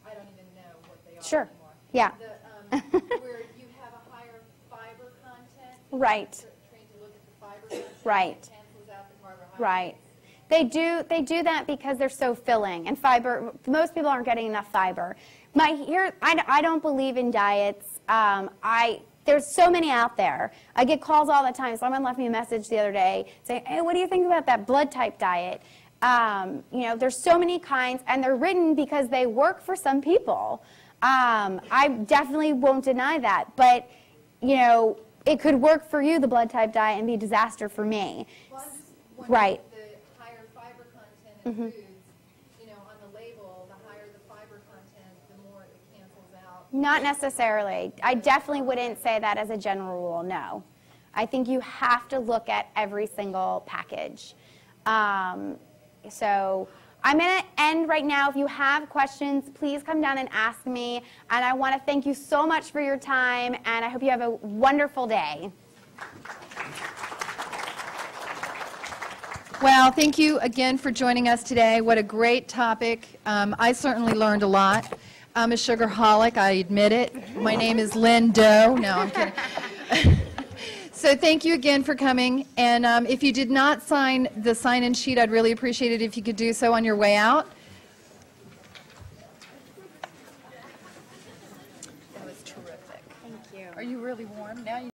I don't even know what they are Sure. anymore. Yeah. Where you have a higher fiber content. Right. Trained to look at the fiber content. Right. It cancels out the carbohydrates. Right. They do that because they're so filling, and fiber. Most people aren't getting enough fiber. I don't believe in diets. There's so many out there. I get calls all the time. Someone left me a message the other day saying, "Hey, what do you think about that blood type diet?" There's so many kinds, and they're written because they work for some people. I definitely won't deny that, but it could work for you, the blood type diet, and be a disaster for me. Well, I'm just wondering Right. if the higher fiber content in foods, on the label, the higher the fiber content, the more it cancels out. Not necessarily. I definitely wouldn't say that as a general rule, no. I think you have to look at every single package. So I'm going to end right now. If you have questions, please come down and ask me. And I want to thank you so much for your time, and I hope you have a wonderful day. Well, thank you again for joining us today. What a great topic. I certainly learned a lot. I'm a sugarholic, I admit it. My name is Lynn Doe. No, I'm kidding. So thank you again for coming. And if you did not sign the sign-in sheet, I'd really appreciate it if you could do so on your way out. That was terrific. Thank you. Are you really warm? Now you